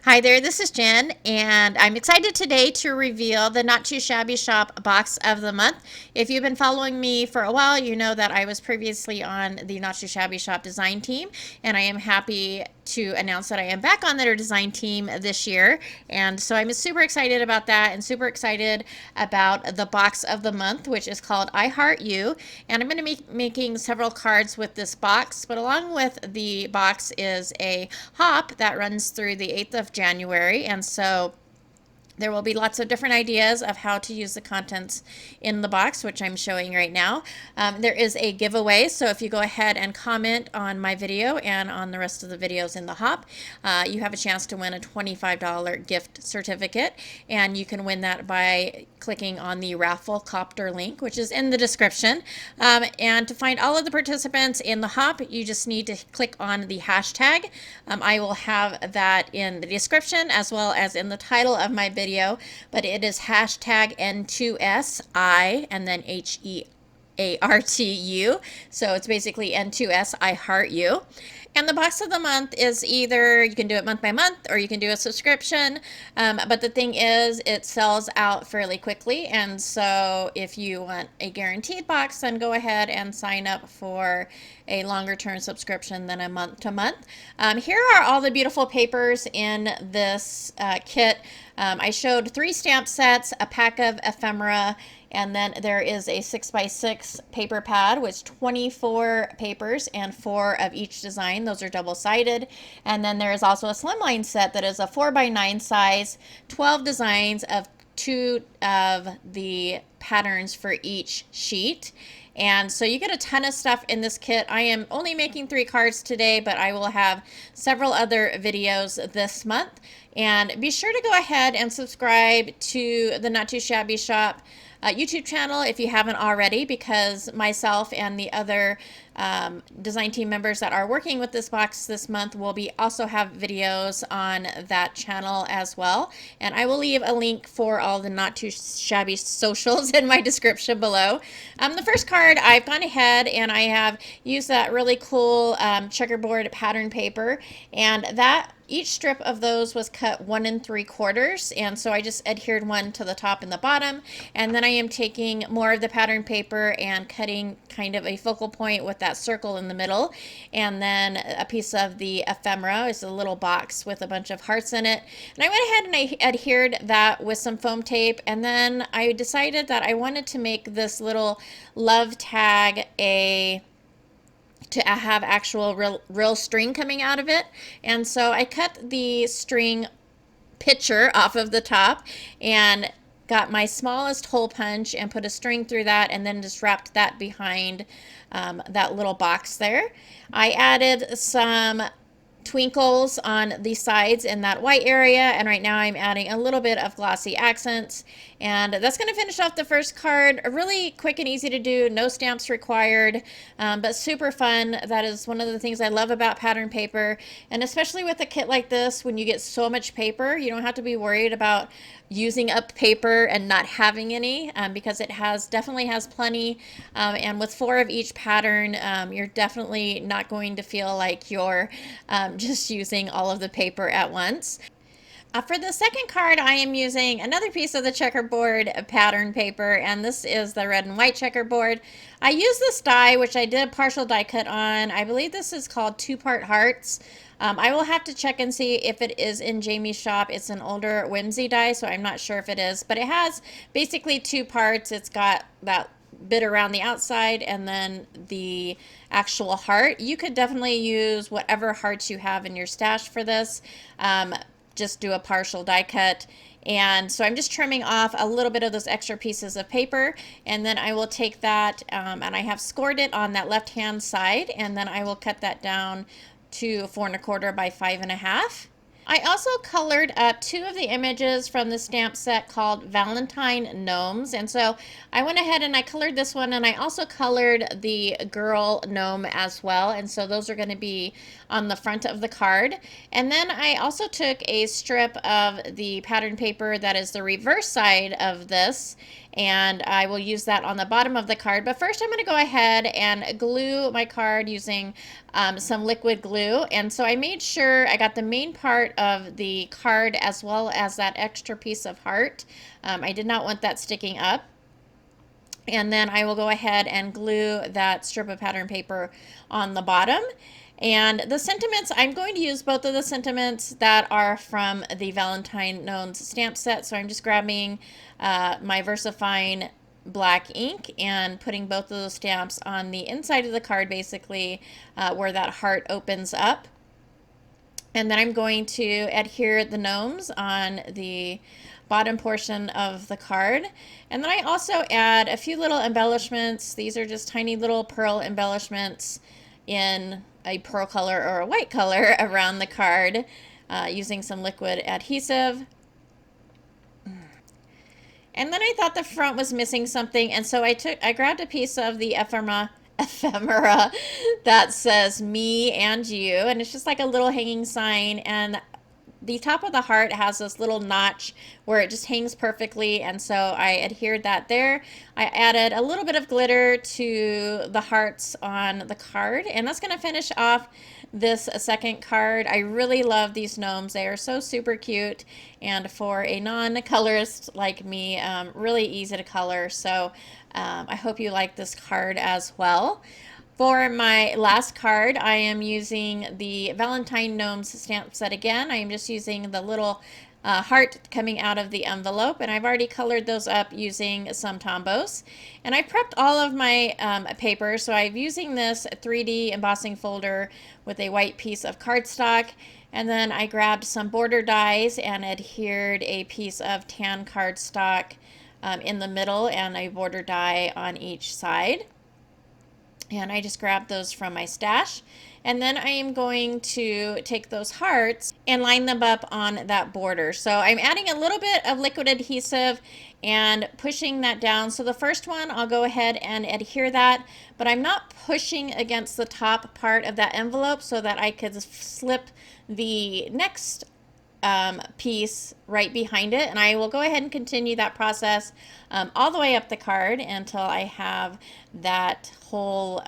Hi there, this is Jen, and I'm excited today to reveal the Not Too Shabby Shop Box of the Month. If you've been following me for a while, you know that I was previously on the Not Too Shabby Shop design team, and I am happy to announce that I am back on their design team this year. And so I'm super excited about that and super excited about the box of the month, which is called I Heart You. And I'm going to be making several cards with this box, but along with the box is a hop that runs through the 8th of January. And so there will be lots of different ideas of how to use the contents in the box, which I'm showing right now. There is a giveaway, so if you go ahead and comment on my video and on the rest of the videos in the hop, you have a chance to win a $25 gift certificate, and you can win that by clicking on the raffle copter link, which is in the description. And to find all of the participants in the hop, you just need to click on the hashtag. I will have that in the description as well as in the title of my video, but it is hashtag N2S and then HEARTU. So it's basically N2S I Heart You. And the box of the month is either you can do it month by month or you can do a subscription. But the thing is, it sells out fairly quickly. And so if you want a guaranteed box, then go ahead and sign up for a longer term subscription than a month to month. Here are all the beautiful papers in this kit. I showed 3 stamp sets, a pack of ephemera, and then there is a 6x6 paper pad with 24 papers and 4 of each design. Those are double-sided. And then there is also a slimline set that is a 4x9 size, 12 designs of 2 of the patterns for each sheet. And so you get a ton of stuff in this kit. I am only making 3 cards today, but I will have several other videos this month. And be sure to go ahead and subscribe to the Not Too Shabby Shop YouTube channel if you haven't already, because myself and the other design team members that are working with this box this month will be also have videos on that channel as well. And I will leave a link for all the Not Too Shabby socials in my description below. The first card, I've gone ahead and I have used that really cool checkerboard pattern paper, and that each strip of those was cut 1 3/4, and so I just adhered one to the top and the bottom, and then I am taking more of the pattern paper and cutting kind of a focal point with that circle in the middle, and then a piece of the ephemera is a little box with a bunch of hearts in it, and I went ahead and I adhered that with some foam tape, and then I decided that I wanted to make this little love tag to have actual real string coming out of it. And so I cut the string picture off of the top and got my smallest hole punch and put a string through that, and then just wrapped that behind that little box there. I added some twinkles on the sides in that white area, and right now I'm adding a little bit of glossy accents, and that's going to finish off the first card. Really quick and easy to do, no stamps required, but super fun. That is one of the things I love about pattern paper, and especially with a kit like this, when you get so much paper, you don't have to be worried about using up paper and not having any, because it definitely has plenty, and with 4 of each pattern, you're definitely not going to feel like you're just using all of the paper at once. For the second card, I am using another piece of the checkerboard pattern paper, and this is the red and white checkerboard. I use this die, which I did a partial die cut on. I believe this is called 2-part hearts. I will have to check and see if it is in Jamie's shop. It's an older Whimsy die, so I'm not sure if it is, but it has basically 2 parts. It's got that bit around the outside and then the actual heart. You could definitely use whatever hearts you have in your stash for this. Just do a partial die cut, and so I'm just trimming off a little bit of those extra pieces of paper, and then I will take that and I have scored it on that left hand side, and then I will cut that down to 4 1/4 by 5 1/2. I also colored up 2 of the images from the stamp set called Valentine Gnomes, and so I went ahead and I colored this one, and I also colored the girl gnome as well, and so those are going to be on the front of the card. And then I also took a strip of the pattern paper that is the reverse side of this, and I will use that on the bottom of the card. But first I'm going to go ahead and glue my card using some liquid glue. And so I made sure I got the main part part of the card as well as that extra piece of heart. I did not want that sticking up. And then I will go ahead and glue that strip of pattern paper on the bottom. And the sentiments, I'm going to use both of the sentiments that are from the Valentine Knowns stamp set. So I'm just grabbing my VersaFine black ink and putting both of those stamps on the inside of the card, basically where that heart opens up. And then I'm going to adhere the gnomes on the bottom portion of the card. And then I also add a few little embellishments. These are just tiny little pearl embellishments in a pearl color or a white color around the card using some liquid adhesive. And then I thought the front was missing something, and so I grabbed a piece of the ephemera that says me and you, and it's just like a little hanging sign, and the top of the heart has this little notch where it just hangs perfectly, and so I adhered that there. I added a little bit of glitter to the hearts on the card, and that's going to finish off this second card. I really love these gnomes. They are so super cute, and for a non-colorist like me, really easy to color. So I hope you like this card as well. For my last card, I am using the Valentine Gnomes stamp set again. I am just using the little heart coming out of the envelope, and I've already colored those up using some Tombows. And I prepped all of my paper, so I'm using this 3D embossing folder with a white piece of cardstock, and then I grabbed some border dies and adhered a piece of tan cardstock in the middle and a border die on each side. And I just grabbed those from my stash. And then I am going to take those hearts and line them up on that border. So I'm adding a little bit of liquid adhesive and pushing that down. So the first one, I'll go ahead and adhere that, but I'm not pushing against the top part of that envelope so that I could slip the next piece right behind it, and I will go ahead and continue that process all the way up the card until I have that whole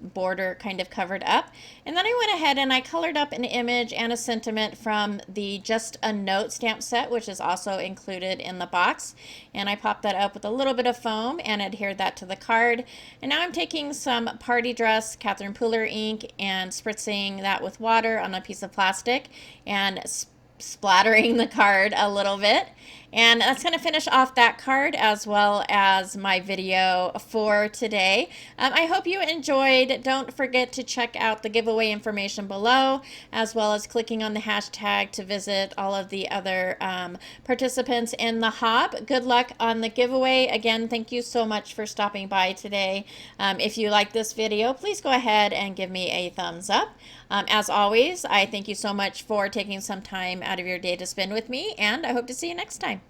border kind of covered up. And then I went ahead and I colored up an image and a sentiment from the Just a Note stamp set, which is also included in the box, and I popped that up with a little bit of foam and adhered that to the card. And now I'm taking some Party Dress Catherine Pooler ink and spritzing that with water on a piece of plastic and splattering the card a little bit. And that's going to finish off that card as well as my video for today. I hope you enjoyed. Don't forget to check out the giveaway information below, as well as clicking on the hashtag to visit all of the other participants in the hop. Good luck on the giveaway. Again, thank you so much for stopping by today. If you like this video, please go ahead and give me a thumbs up. As always, I thank you so much for taking some time out of your day to spend with me, and I hope to see you next time.